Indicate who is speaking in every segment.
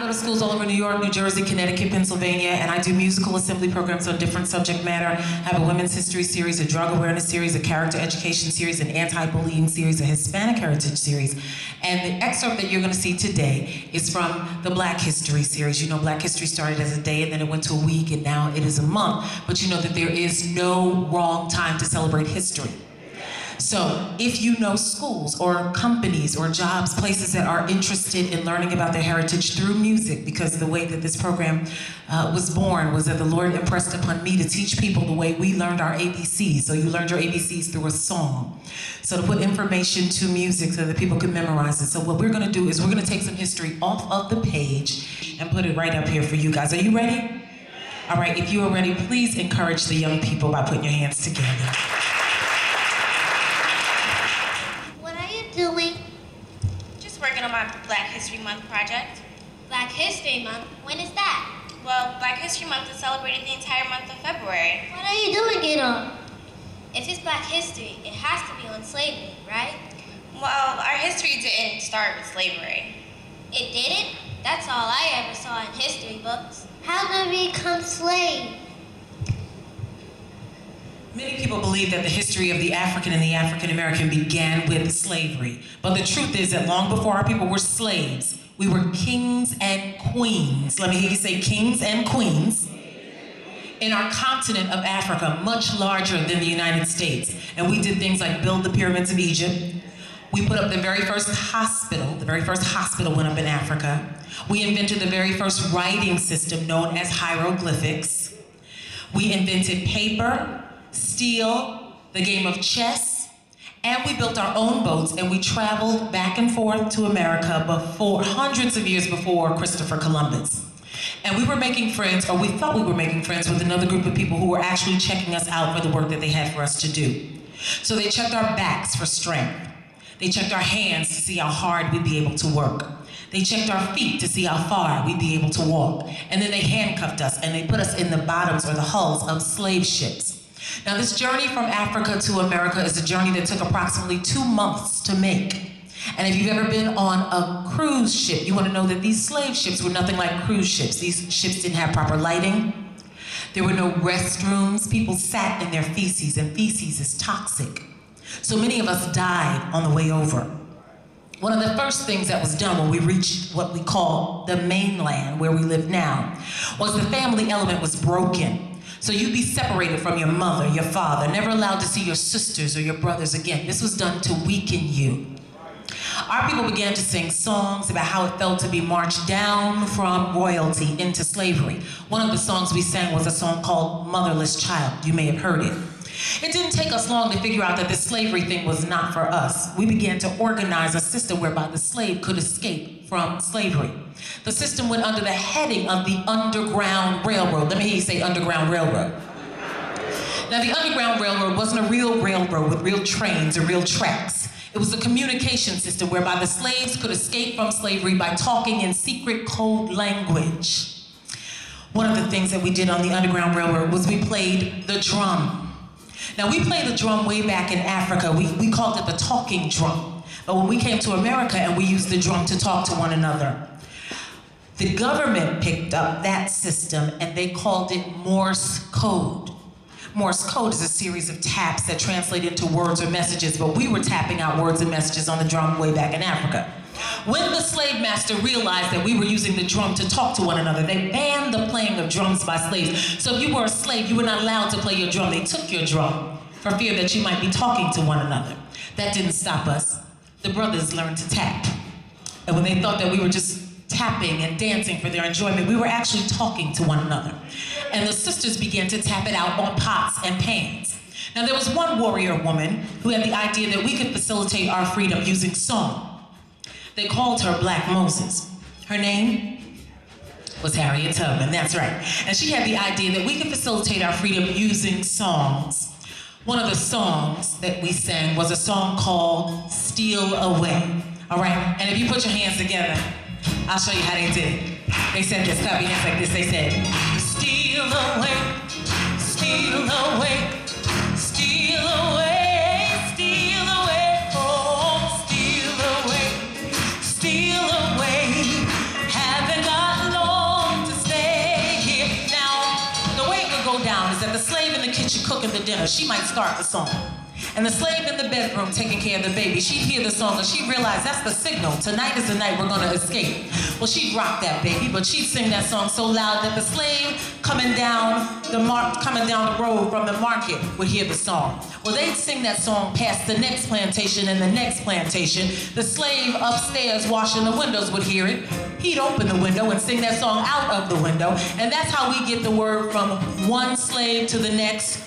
Speaker 1: go to schools all over New York, New Jersey, Connecticut, Pennsylvania, and I do musical assembly programs on different subject matter. I have a women's history series, a drug awareness series, a character education series, an anti-bullying series, a Hispanic heritage series. And the excerpt that you're gonna see today is from the Black History series. You know, Black History started as a day and then it went to a week and now it is a month. But you know that there is no wrong time to celebrate history. So if you know schools or companies or jobs, places that are interested in learning about their heritage through music, because the way that this program was born was that the Lord impressed upon me to teach people the way we learned our ABCs. So you learned your ABCs through a song. So to put information to music so that people can memorize it. So what we're gonna do is we're gonna take some history off of the page and put it right up here for you guys. Are you ready? All right, if you are ready, please encourage the young people by putting your hands together.
Speaker 2: Doing?
Speaker 3: Just working on my Black History Month project.
Speaker 2: Black History Month? When is that?
Speaker 3: Well, Black History Month is celebrated the entire month of February.
Speaker 2: What are you doing it on? If it's Black history, it has to be on slavery, right?
Speaker 3: Well, our history didn't start with slavery.
Speaker 2: It didn't? That's all I ever saw in history books. How did we become slaves?
Speaker 1: Many people believe that the history of the African and the African American began with slavery. But the truth is that long before our people were slaves, we were kings and queens. Let me hear you say kings and queens. In our continent of Africa, much larger than the United States. And we did things like build the pyramids of Egypt. We put up the very first hospital. The very first hospital went up in Africa. We invented the very first writing system known as hieroglyphics. We invented paper, steel, the game of chess, and we built our own boats and we traveled back and forth to America before, hundreds of years before Christopher Columbus. And we were making friends, or we thought we were making friends with another group of people who were actually checking us out for the work that they had for us to do. So they checked our backs for strength. They checked our hands to see how hard we'd be able to work. They checked our feet to see how far we'd be able to walk. And then they handcuffed us and they put us in the bottoms or the hulls of slave ships. Now this journey from Africa to America is a journey that took approximately 2 months to make. And if you've ever been on a cruise ship, you want to know that these slave ships were nothing like cruise ships. These ships didn't have proper lighting. There were no restrooms. People sat in their feces, and feces is toxic. So many of us died on the way over. One of the first things that was done when we reached what we call the mainland, where we live now, was the family element was broken. So you'd be separated from your mother, your father, never allowed to see your sisters or your brothers again. This was done to weaken you. Our people began to sing songs about how it felt to be marched down from royalty into slavery. One of the songs we sang was a song called Motherless Child. You may have heard it. It didn't take us long to figure out that this slavery thing was not for us. We began to organize a system whereby the slave could escape from slavery. The system went under the heading of the Underground Railroad. Let me hear you say Underground Railroad. Now the Underground Railroad wasn't a real railroad with real trains or real tracks. It was a communication system whereby the slaves could escape from slavery by talking in secret code language. One of the things that we did on the Underground Railroad was we played the drum. Now we played the drum way back in Africa. We called it the talking drum. But when we came to America and we used the drum to talk to one another, the government picked up that system and they called it Morse code. Morse code is a series of taps that translate into words or messages, but we were tapping out words and messages on the drum way back in Africa. When the slave master realized that we were using the drum to talk to one another, they banned the playing of drums by slaves. So if you were a slave, you were not allowed to play your drum. They took your drum for fear that you might be talking to one another. That didn't stop us. The brothers learned to tap. And when they thought that we were just tapping and dancing for their enjoyment, we were actually talking to one another. And the sisters began to tap it out on pots and pans. Now there was one warrior woman who had the idea that we could facilitate our freedom using song. They called her Black Moses. Her name was Harriet Tubman, that's right. And she had the idea that we could facilitate our freedom using songs. One of the songs that we sang was a song called Steal Away. All right, and if you put your hands together, I'll show you how they did it. They said this, clap your hands like this, they said, steal away, steal away, steal away, steal away, oh, steal away, haven't got cooking the dinner. She might start the song. And the slave in the bedroom taking care of the baby, she'd hear the song and she'd realize that's the signal. Tonight is the night we're gonna escape. Well, she'd rock that baby, but she'd sing that song so loud that the slave coming down the road from the market would hear the song. Well, they'd sing that song past the next plantation and the next plantation. The slave upstairs washing the windows would hear it. He'd open the window and sing that song out of the window. And that's how we get the word from one slave to the next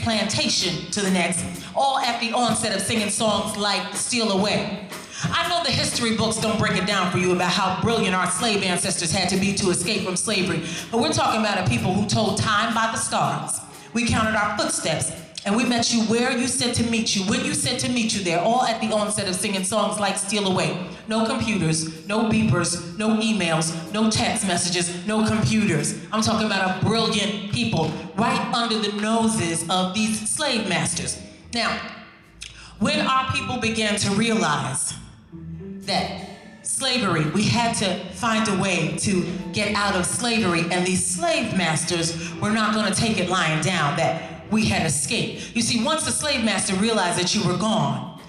Speaker 1: plantation to the next, all at the onset of singing songs like Steal Away. I know the history books don't break it down for you about how brilliant our slave ancestors had to be to escape from slavery, but we're talking about a people who told time by the stars. We counted our footsteps, and we met you where you said to meet you, when you said to meet you there, all at the onset of singing songs like Steal Away. No computers, no beepers, no emails, no text messages, no computers. I'm talking about a brilliant people right under the noses of these slave masters. Now, when our people began to realize that slavery, we had to find a way to get out of slavery, and these slave masters were not going to take it lying down, that we had escaped. You see, once the slave master realized that you were gone,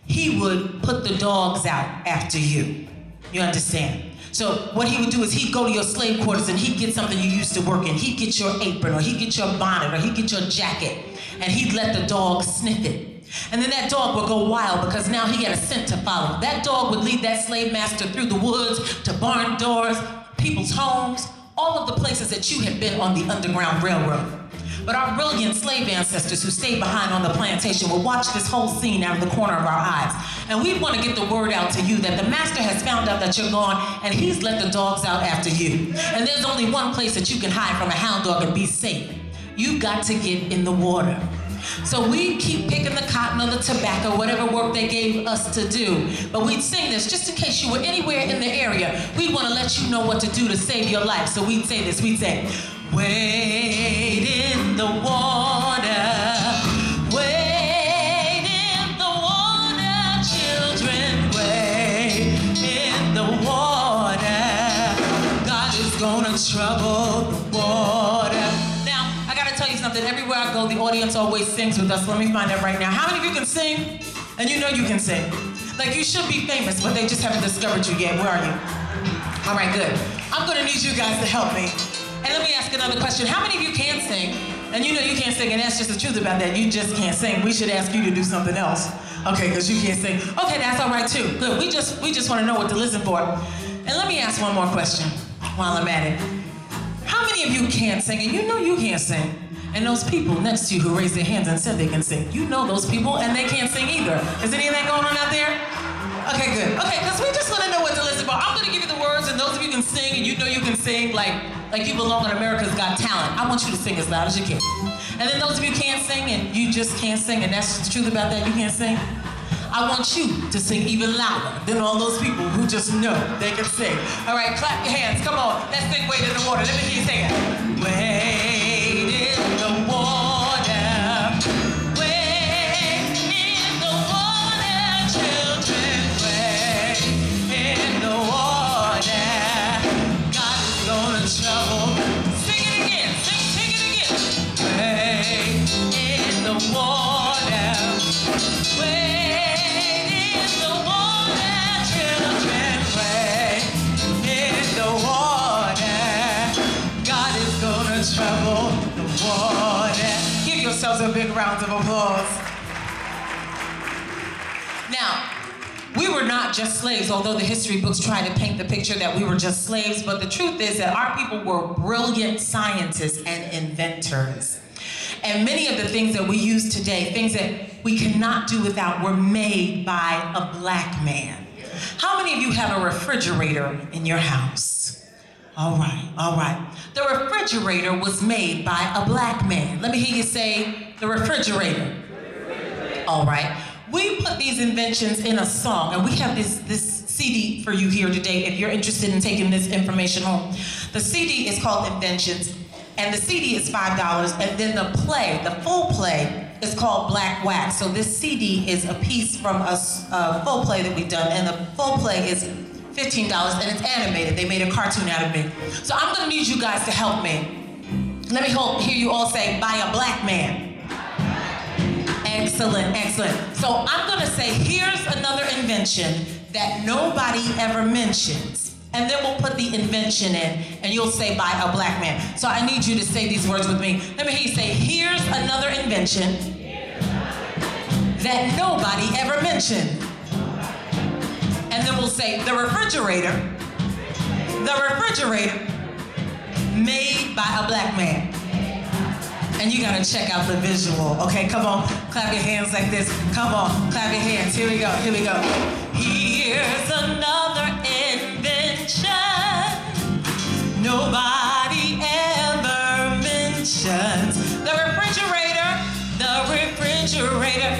Speaker 1: he would put the dogs out after you. You understand? So what he would do is he'd go to your slave quarters and he'd get something you used to work in. He'd get your apron, or he'd get your bonnet, or he'd get your jacket, and he'd let the dog sniff it. And then that dog would go wild because now he had a scent to follow. That dog would lead that slave master through the woods, to barn doors, people's homes, all of the places that you had been on the Underground Railroad. But our brilliant slave ancestors who stayed behind on the plantation would watch this whole scene out of the corner of our eyes. And we want to get the word out to you that the master has found out that you're gone, and he's let the dogs out after you. And there's only one place that you can hide from a hound dog and be safe. You've got to get in the water. So we keep picking the cotton or the tobacco, whatever work they gave us to do. But we'd sing this just in case you were anywhere in the area. We'd want to let you know what to do to save your life. So we'd say this, we'd say, wade in the water, wade in the water, children, wade in the water. God is gonna trouble the water. Tell you something, everywhere I go, the audience always sings with us. Let me find out right now. How many of you can sing? And you know you can sing. Like, you should be famous, but they just haven't discovered you yet. Where are you? All right, good. I'm gonna need you guys to help me. And let me ask another question. How many of you can sing? And you know you can't sing, and that's just the truth about that. You just can't sing. We should ask you to do something else. Okay, because you can't sing. Okay, that's all right too. Good, we just want to know what to listen for. And let me ask one more question while I'm at it. How many of you can't sing, and you know you can't sing? And those people next to you who raised their hands and said they can sing, you know those people, and they can't sing either. Is any of that going on out there? Okay, good. Okay, because we just want to know what to listen for. I'm going to give you the words, and those of you can sing, and you know you can sing like you belong on America's Got Talent. I want you to sing as loud as you can. And then those of you can't sing, and you just can't sing, and that's the truth about that, you can't sing. I want you to sing even louder than all those people who just know they can sing. All right, clap your hands. Come on. Let's sing Wade in the Water. Let me hear you sing it. Wade in the water. Wade in the water, children. Wade in the water. God is gonna trouble. Sing it again. Sing it again. Wade in the water. Wade. Trouble the water. Give yourselves a big round of applause. Now, we were not just slaves, although the history books try to paint the picture that we were just slaves, but the truth is that our people were brilliant scientists and inventors. And many of the things that we use today, things that we cannot do without, were made by a black man. How many of you have a refrigerator in your house? All right. The refrigerator was made by a black man. Let me hear you say, the refrigerator. All right. We put these inventions in a song, and we have this CD for you here today if you're interested in taking this information home. The CD is called Inventions, and the CD is $5, and then the full play is called Black Wax. So this CD is a piece from a full play that we've done, and the full play is $15, and it's animated. They made a cartoon out of me. So I'm gonna need you guys to help me. Let me hear you all say, by a black man. Excellent, excellent. So I'm gonna say, here's another invention that nobody ever mentions. And then we'll put the invention in, and you'll say by a black man. So I need you to say these words with me. Let me hear you say, here's another invention that nobody ever mentioned. And then we'll say, the refrigerator made by a black man. And you gotta check out the visual, okay? Come on, clap your hands like this. Come on, clap your hands. Here we go, here we go. Here's another invention nobody ever mentions. The refrigerator,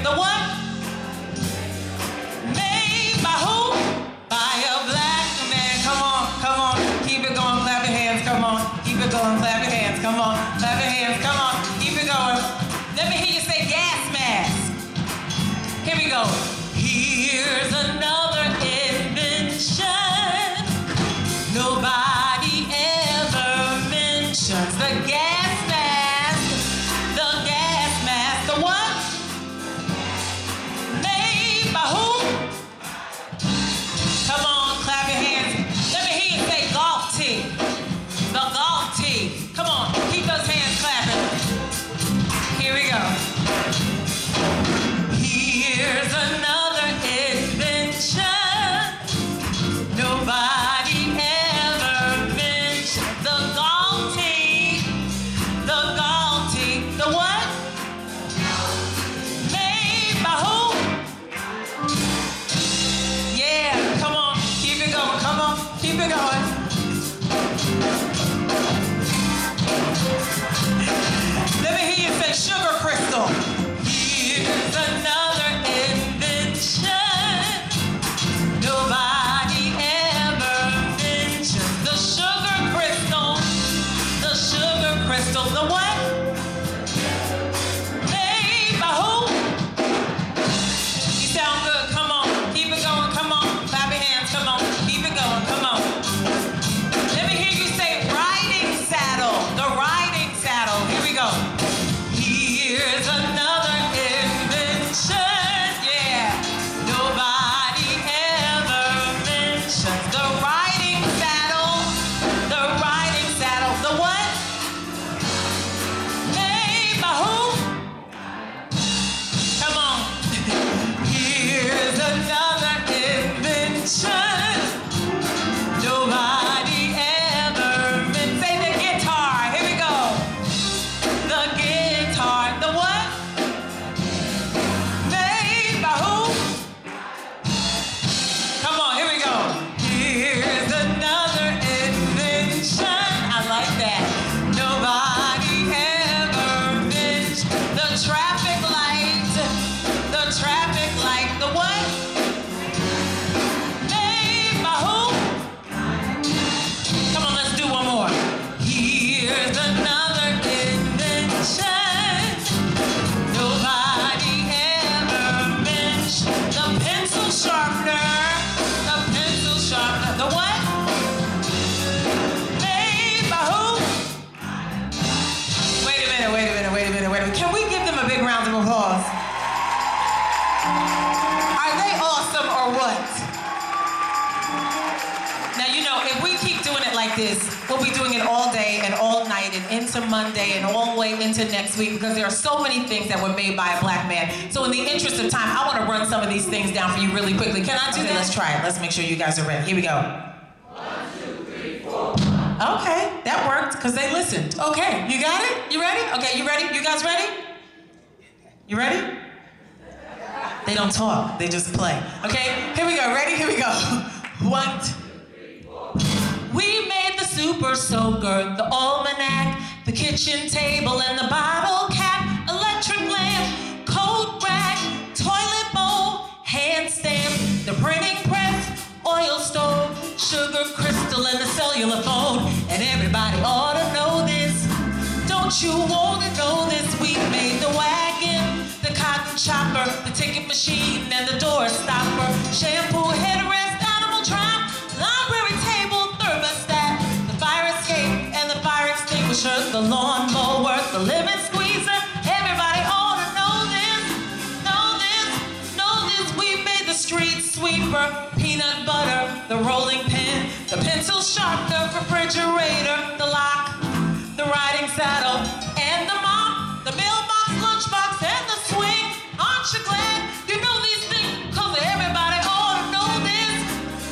Speaker 1: the what? Made by who? By a black man. Come on, keep it going, clap your hands, come on. Keep it going, clap your hands, come on. Clap your hands, come on, keep it going. Let me hear you say gas mask. Here we go. Here's another invention nobody ever mentions. The gas mask, the what? Made by who? Come on, clap your hands. Let me hear you say golf tee. The golf tee. Come on, keep those hands clapping. Here we go. Here's another invention nobody ever mentioned. The golf tee. The what? Made by who? Yeah, come on, keep it going, come on, keep it going. Let me hear you say sugar crystal. Here's another invention nobody ever mentions. The sugar crystal, the what? Made by who? You sound good, come on, keep it going, come on, clap your hands, come on, keep it going, come on. Let me hear you say riding saddle, the riding saddle, here we go. Here's another invention, yeah, nobody ever mentions. The riding saddle, the what? Made by who? Come on. Here's another invention nobody ever mentioned. Say the guitar, here we go. The guitar, the what? Made by who? Come on, here we go. Here's another invention. I like that. Nobody ever mentioned. The traffic light, the what? Made by who? Come on, let's do one more. Here's another invention nobody ever mentioned. The pencil sharpener, the what? Made by who? Wait a minute. Can we give them a big round of applause? Are they awesome or what? Now, you know, if we keep doing it like this, we'll be doing it all day and all night and into Monday and all the way into next week because there are so many things that were made by a black man. So in the interest of time, I want to run some of these things down for you really quickly. Can I do that? Let's try it. Let's make sure you guys are ready. Here we go.
Speaker 4: 1, 2, 3, 4.
Speaker 1: Okay, that worked because they listened. Okay, you got it? You ready? Okay, you ready? You guys ready? You ready? They don't talk, they just play. Okay, here we go, ready? Here we go. 1, 2, 3, 4. We made the super soaker, the almanac, the kitchen table and the bottle cap, electric lamp, coat rack, toilet bowl, hand stamp, the printing press, oil stove, sugar crystal and the cellular phone. And everybody ought to know this. Don't you want to know this? We made the wagon, the cotton chopper, the ticket machine and the door stopper, shampoo, headrest, animal trap, library table, thermostat, the fire escape and the fire extinguisher, the lawn mower, the lemon squeezer. Everybody ought to know this. chopper, peanut butter, the rolling pin, the pencil sharpener, refrigerator, the lock, the riding saddle, and the mop, the mailbox, lunchbox, and the swing. Aren't you glad you know these things? 'Cause everybody ought to know this.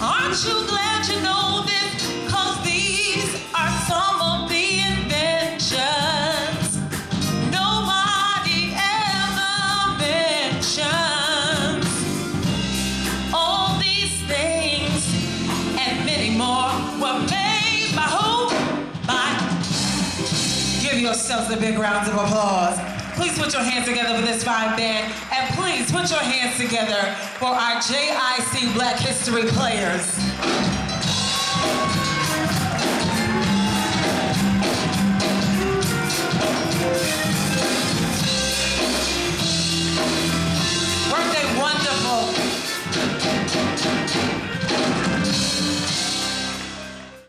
Speaker 1: Aren't you glad you know this? 'Cause these are some of the inventions nobody ever mentions. All these things and many more were made by who? By. Give yourselves a big round of applause. Please put your hands together for this fine band, and please put your hands together for our JIC Black History players.